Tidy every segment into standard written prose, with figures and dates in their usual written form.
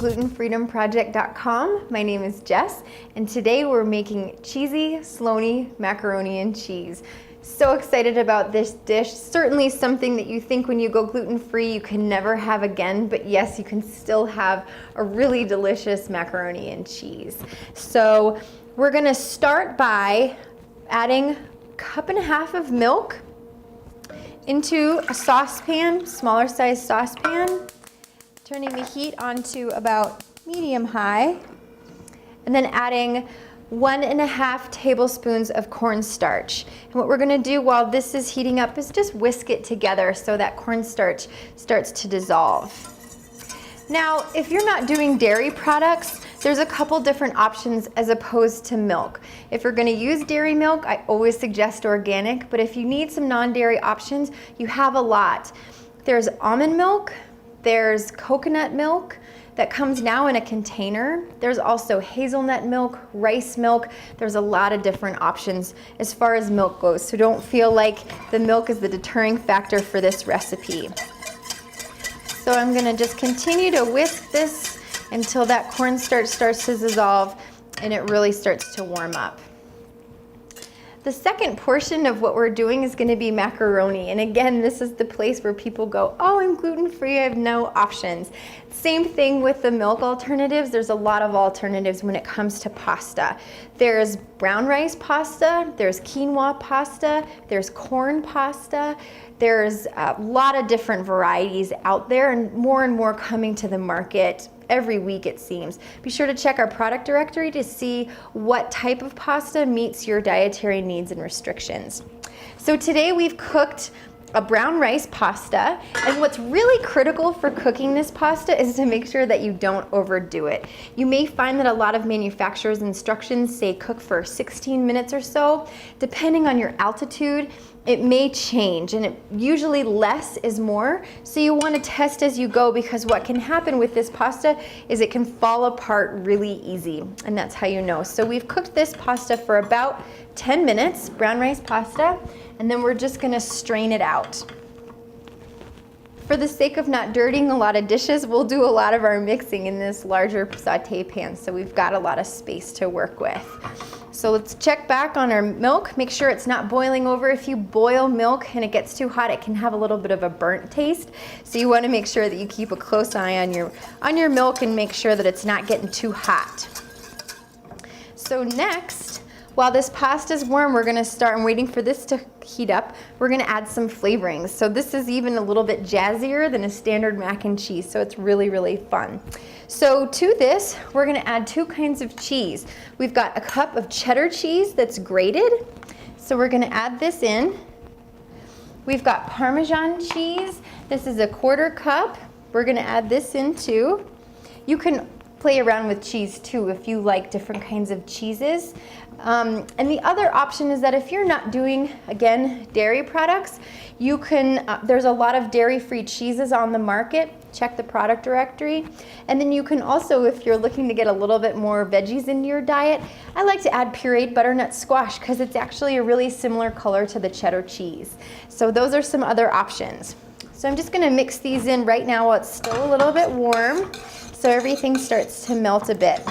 glutenfreedomproject.com. My name is Jess, and today we're making cheesy Sloaney macaroni and cheese. So excited about this dish. Certainly something that you think when you go gluten-free you can never have again, but yes, you can still have a really delicious macaroni and cheese. So we're gonna start by adding a cup and a half of milk into a saucepan, smaller size saucepan, turning the heat onto about medium-high, and then adding 1.5 tablespoons of cornstarch. And what we're gonna do while this is heating up is just whisk it together so that cornstarch starts to dissolve. Now, if you're not doing dairy products, there's a couple different options as opposed to milk. If you're gonna use dairy milk, I always suggest organic, but if you need some non-dairy options, you have a lot. There's almond milk, there's coconut milk that comes now in a container. There's also hazelnut milk, rice milk. There's a lot of different options as far as milk goes, so don't feel like the milk is the deterring factor for this recipe. So I'm gonna just continue to whisk this until that cornstarch starts to dissolve and it really starts to warm up. The second portion of what we're doing is gonna be macaroni. And again, this is the place where people go, oh, I'm gluten-free, I have no options. Same thing with the milk alternatives. There's a lot of alternatives when it comes to pasta. There's brown rice pasta, there's quinoa pasta, there's corn pasta. There's a lot of different varieties out there and more coming to the market every week, it seems. Be sure to check our product directory to see what type of pasta meets your dietary needs and restrictions. So today we've cooked a brown rice pasta, and what's really critical for cooking this pasta is to make sure that you don't overdo it. You may find that a lot of manufacturers' instructions say cook for 16 minutes or so. Depending on your altitude, it may change, and usually less is more, so you want to test as you go, because what can happen with this pasta is it can fall apart really easy, and that's how you know. So we've cooked this pasta for about 10 minutes, brown rice pasta, and then we're just going to strain it out. For the sake of not dirtying a lot of dishes, we'll do a lot of our mixing in this larger saute pan, so we've got a lot of space to work with. So let's check back on our milk, make sure it's not boiling over. If you boil milk and it gets too hot, it can have a little bit of a burnt taste. So you want to make sure that you keep a close eye on your milk and make sure that it's not getting too hot. So next, while this pasta is warm, we're gonna start, I'm waiting for this to heat up, we're gonna add some flavorings. So this is even a little bit jazzier than a standard mac and cheese, so it's really fun. So to this, we're gonna add 2 kinds of cheese. We've got a cup of cheddar cheese that's grated, so we're gonna add this in. We've got Parmesan cheese. This is a 1/4 cup. We're gonna add this in too. You can play around with cheese too if you like different kinds of cheeses. And the other option is that if you're not doing, again, dairy products, you can, there's a lot of dairy-free cheeses on the market. Check the product directory. And then you can also, if you're looking to get a little bit more veggies into your diet, I like to add pureed butternut squash because it's actually a really similar color to the cheddar cheese. So those are some other options. So I'm just gonna mix these in right now while it's still a little bit warm, so everything starts to melt a bit.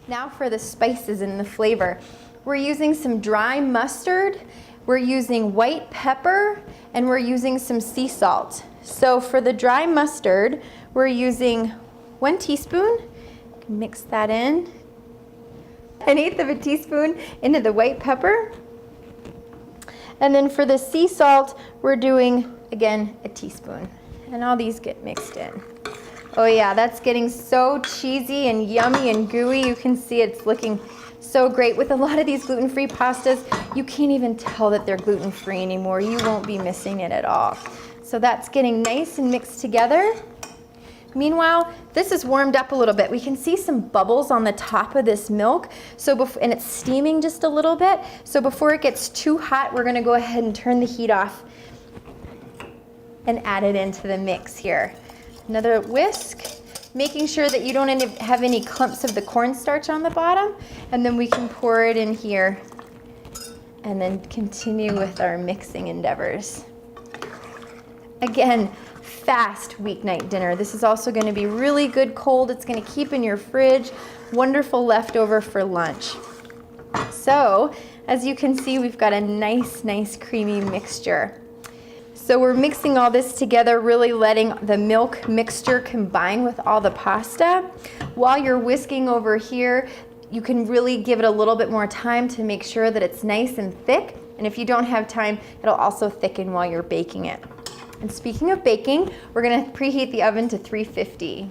Now for the spices and the flavor. We're using some dry mustard, we're using white pepper, and we're using some sea salt. So for the dry mustard, we're using 1 teaspoon. Mix that in. 1/8 of a teaspoon into the white pepper. And then for the sea salt, we're doing, again, a teaspoon. And all these get mixed in. Oh yeah, that's getting so cheesy and yummy and gooey. You can see it's looking so great. With a lot of these gluten-free pastas, you can't even tell that they're gluten-free anymore. You won't be missing it at all. So that's getting nice and mixed together. Meanwhile, this is warmed up a little bit. We can see some bubbles on the top of this milk, and it's steaming just a little bit. So before it gets too hot, we're gonna go ahead and turn the heat off and add it into the mix here. Another whisk, making sure that you don't have any clumps of the cornstarch on the bottom, and then we can pour it in here and then continue with our mixing endeavors. Again, fast weeknight dinner. This is also going to be really good cold. It's going to keep in your fridge. Wonderful leftover for lunch. So, as you can see, we've got a nice creamy mixture. So we're mixing all this together, really letting the milk mixture combine with all the pasta. While you're whisking over here, you can really give it a little bit more time to make sure that it's nice and thick. And if you don't have time, it'll also thicken while you're baking it. And speaking of baking, we're gonna preheat the oven to 350.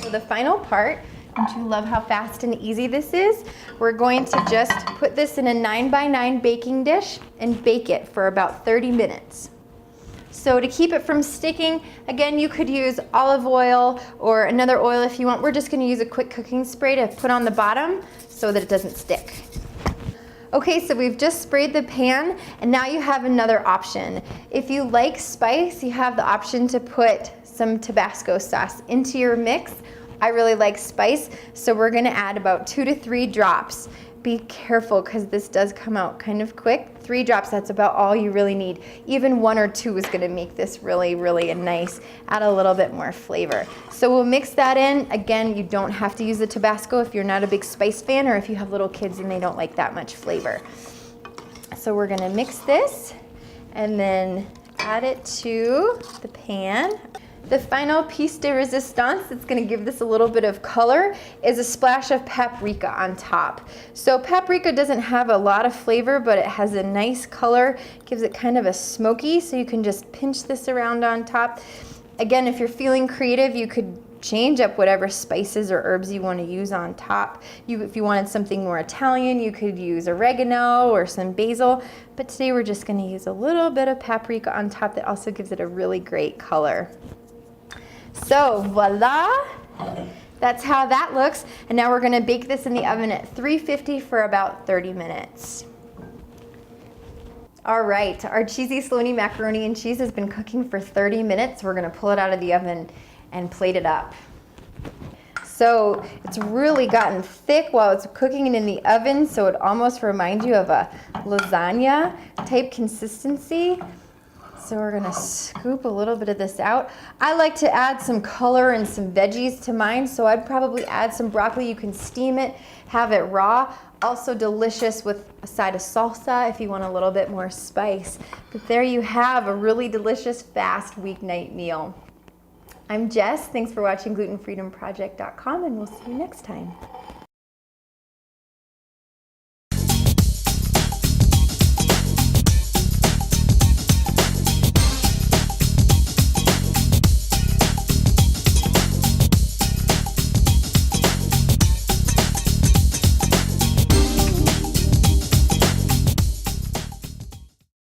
So the final part, don't you love how fast and easy this is? We're going to just put this in a 9x9 baking dish and bake it for about 30 minutes. So to keep it from sticking, again, you could use olive oil or another oil if you want. We're just gonna use a quick cooking spray to put on the bottom so that it doesn't stick. Okay, so we've just sprayed the pan, and now you have another option. If you like spice, you have the option to put some Tabasco sauce into your mix. I really like spice, so we're gonna add about 2 to 3 drops. Be careful, because this does come out kind of quick. 3 drops, that's about all you really need. Even 1 or 2 is gonna make this really nice, add a little bit more flavor. So we'll mix that in. Again, you don't have to use the Tabasco if you're not a big spice fan, or if you have little kids and they don't like that much flavor. So we're gonna mix this and then add it to the pan. The final piece de resistance that's gonna give this a little bit of color is a splash of paprika on top. So paprika doesn't have a lot of flavor, but it has a nice color, gives it kind of a smoky, so you can just pinch this around on top. Again, if you're feeling creative, you could change up whatever spices or herbs you want to use on top. If you wanted something more Italian, you could use oregano or some basil, but today we're just gonna use a little bit of paprika on top that also gives it a really great color. So voila, that's how that looks. And now we're gonna bake this in the oven at 350 for about 30 minutes. All right, our cheesy Sloany macaroni and cheese has been cooking for 30 minutes. We're gonna pull it out of the oven and plate it up. So it's really gotten thick while it's cooking it in the oven, so it almost reminds you of a lasagna type consistency. So we're gonna scoop a little bit of this out. I like to add some color and some veggies to mine, so I'd probably add some broccoli. You can steam it, have it raw. Also delicious with a side of salsa if you want a little bit more spice. But there you have a really delicious, fast weeknight meal. I'm Jess, thanks for watching GlutenFreedomProject.com, and we'll see you next time.